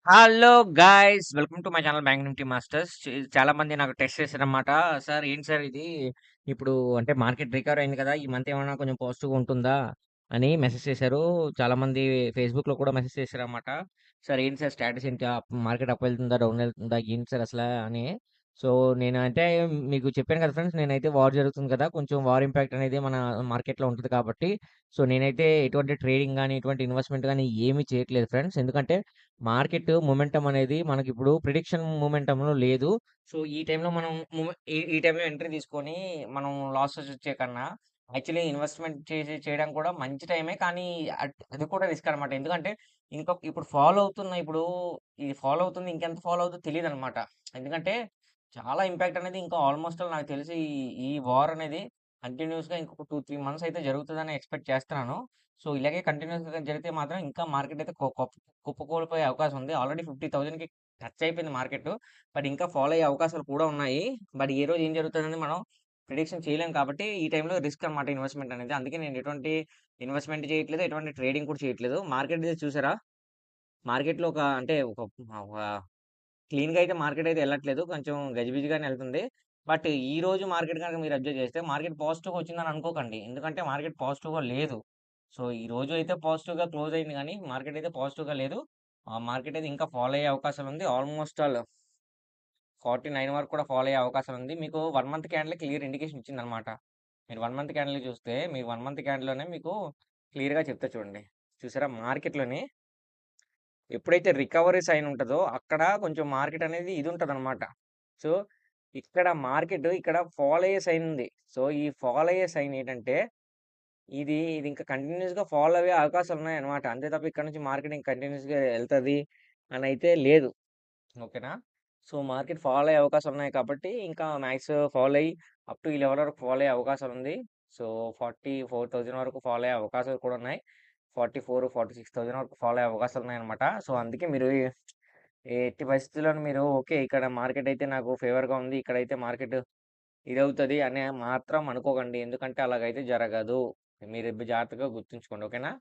Hello guys welcome to my channel bank Nifty masters. చాలా మంది నాకు టెక్స్ట్ చేశారనమాట. సార్ ఏంటి సార్ ఇది ఇప్పుడు అంటే మార్కెట్ రికవర్ అయింది కదా, ఈ మంత్ ఏమైనా కొంచెం పాజిటివ్గా ఉంటుందా అని మెసేజ్ చేశారు. చాలా మంది ఫేస్బుక్ లో కూడా మెసేజ్ చేశారన్నమాట. సార్ ఏంటి సార్ స్టాటస్ ఏంటి, మార్కెట్ అప్ వెళ్తుందా డౌన్ వెళ్తుందా ఏంటి సార్ అసలు అని. సో నేను అంటే మీకు చెప్పాను కదా ఫ్రెండ్స్, నేనైతే వార్ జరుగుతుంది కదా, కొంచెం వార్ ఇంపాక్ట్ అనేది మన మార్కెట్లో ఉంటుంది కాబట్టి సో నేనైతే ఎటువంటి ట్రేడింగ్ కానీ ఎటువంటి ఇన్వెస్ట్మెంట్ కానీ ఏమీ చేయట్లేదు ఫ్రెండ్స్. ఎందుకంటే మార్కెట్ మొమెంటం అనేది మనకిప్పుడు ప్రిడిక్షన్ మొమెంటంలో లేదు. సో, ఈ టైంలో మనం ఈ టైంలో ఎంట్రీ తీసుకొని మనం లాసెస్ వచ్చే కన్నా యాక్చువల్లీ ఇన్వెస్ట్‌మెంట్ చేయడం కూడా మంచి టైమే. కానీ అది కూడా రిస్క్ అనమాట. ఎందుకంటే ఇప్పుడు ఫాలో అవుతున్న ఇప్పుడు ఇది ఫాలో అవుతుంది. ఇంకెంత ఫాలో అవుద్దో తెలీదనమాట. ఎందుకంటే చాలా ఇంపాక్ట్ అనేది ఇంకా ఆల్‌మోస్ట్ ఆల్ నాకు తెలిసి ఈ వార్ అనేది కంటిన్యూయస్‌గా ఇంకొక 2, 3 మంత్స్ అయితే జరుగుతదని ఎక్స్‌పెక్ట్ చేస్తున్నాను. సో, ఇలాగే కంటిన్యూయస్‌గా జరిగితే మాత్రం ఇంకా మార్కెట్ అయితే కుప్పకూలిపోయే అవకాశం ఉంది. ఆల్రెడీ 50,000కి టచ్ అయిపోయింది మార్కెట్. బట్ ఇంకా ఫాలో అయ్యే అవకాశాలు కూడా ఉన్నాయి. బట్ ఏ రోజు ఏం జరుగుతుందని మనం ప్రిడిక్షన్ చేయలేం కాబట్టి ఈ టైంలో రిస్క్ అనమాట ఇన్వెస్ట్‌మెంట్ అనేది. అందుకే నేను ఎటువంటి ఇన్వెస్ట్‌మెంట్ చేయట్లేదు. ఎటువంటి ట్రేడింగ్ కూడా చేయట్లేదు. మార్కెట్ అయితే చూసారా? మార్కెట్‌లో ఒక క్లీన్‌గా అయితే మార్కెట్ అయితే ఎళ్ళట్లేదు. కొంచెం గజిబిజిగానే ఎళ్తుంది. బట్ ఈరోజు మార్కెట్ గనక మీరు అబ్జర్వ్ చేస్తే మార్కెట్ పాజిటివ్‌గా వచ్చిందని అనుకోకండి. ఎందుకంటే మార్కెట్ పాజిటివ్‌గా లేదు. సో, ఈరోజు అయితే పాజిటివ్‌గా క్లోజ్ అయింది గానీ, మార్కెట్ అయితే పాజిటివ్‌గా లేదు. మార్కెట్ అయితే ఇంకా ఫాలో అయ్యే అవకాశాలుంది. ఆల్‌మోస్ట్ ఆల్ 49 వరకు కూడా ఫాలో అయ్యే అవకాశాలుంది. మీకు 1 మంత్ క్యాండిలే క్లియర్ ఇండికేషన్ ఇచ్చిందనమాట. మీరు 1 మంత్ క్యాండిల్ చూస్తే, మీ 1 మంత్ క్యాండిల్‌లోనే మీకు క్లియర్‌గా చెప్తా చూడండి. చూసారా? మార్కెట్‌లోని ఎప్పుడైతే రికవరీ సైన్ ఉంటదో, అక్కడ కొంచెం మార్కెట్ అనేది ఇది ఉంటదనమాట. సో, ఇక్కడ ఫాల్ అయ్యే సైన్ ఉంది. సో, ఈ ఫాల్ అయ్యే సైన్ ఏంటంటే, ఇది ఇంకా కంటిన్యూయస్‌గా ఫాలో అయ్యే అవకాశాలున్నాయనమాట. అంతే తప్ప ఇక్కడ నుంచి మార్కెట్ ఇంక కంటిన్యూయస్‌గా ఎళ్తది అనయితే లేదు. ఓకేనా? సో, మార్కెట్ ఫాలో అయ్యే అవకాశాలున్నాయి కాబట్టి, ఇంకా మాక్స్ ఫాలో అయ్యి అప్ టు ఈ లెవెల్ వరకు ఫాలో అయ్యే అవకాశాలుంది. సో, 44,000 వరకు ఫాలో అయ్యే అవకాశాలు కూడా ఉన్నాయి. 44, 46,000 వరకు ఫాలో అయ్యే అవకాశాలున్నాయనమాట. సో, అందుకే మీరు ఎట్టి పరిస్థితుల్లోను మీరు ఓకే. ఇక్కడ మార్కెట్ అయితే నాకు ఫేవర్‌గా ఉంది. ఇక్కడైతే మార్కెట్ ఇదవుతది అని మాత్రం అనుకోకండి. ఎందుకంటే అలాగైతే జరగదు. మీరు జాగ్రత్తగా గుర్తుంచుకోండి. ఓకేనా?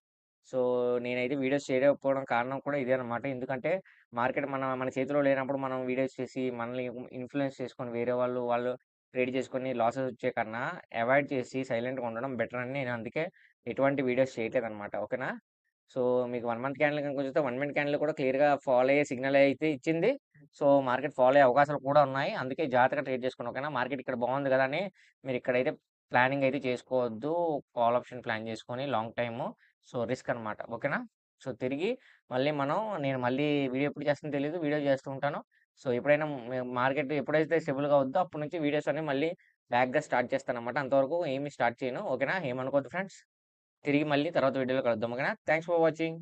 సో, నేనైతే వీడియోస్ చేయకపోవడం కారణం కూడా ఇదే అనమాట. ఎందుకంటే మార్కెట్ మన చేతిలో లేనప్పుడు మనం వీడియోస్ చేసి మనల్ని ఇన్‌ఫ్లూయెన్స్ చేసుకొని వేరే వాళ్ళు ట్రేడ్ చేసుకొని లాసెస్ వచ్చే కన్నా అవాయిడ్ చేసి సైలెంట్‌గా ఉండడం బెటర్ అని నేను అందుకే ఎటువంటి వీడియోస్ చేయట్లేదనమాట. ఓకేనా? సో, మీకు 1 మంత్ క్యాండిల్ గనుక చూస్తే 1 మినిట్ క్యాండిల్ కూడా క్లియర్‌గా ఫాలో అయ్యే సిగ్నల్ అయితే ఇచ్చింది. సో, మార్కెట్ ఫాలో అయ్యే అవకాశాలు కూడా ఉన్నాయి. అందుకే జాగ్రత్తగా ట్రేడ్ చేసుకోండి. ఓకేనా? మార్కెట్ ఇక్కడ బాగుంది కదా అని మీరిక్కడైతే ప్లానింగ్ అయితే చేసుకోవద్దు. కాల్ ఆప్షన్ ప్లాన్ చేసుకొని లాంగ్ టైము. సో, రిస్క్ అనమాట. ఓకేనా? సో, నేను మళ్ళీ వీడియో ఎప్పుడు చేస్తానో తెలీదు. వీడియో చేస్తూ ఉంటాను. సో, ఎప్పుడైనా మార్కెట్ ఎప్పుడైతే స్టేబుల్‌గా అవుద్దో అప్పటి నుంచి వీడియోస్ అనేవి మళ్ళీ బ్యాక్‌గా స్టార్ట్ చేస్తానన్నమాట. అంతవరకు ఏమి స్టార్ట్ చేయను. ఓకేనా? ఏమనుకోవద్దు ఫ్రెండ్స్. తిరిగి మళ్ళీ తర్వాత వీడియోలో కలుద్దాం. ఓకేనా? Thanks for watching.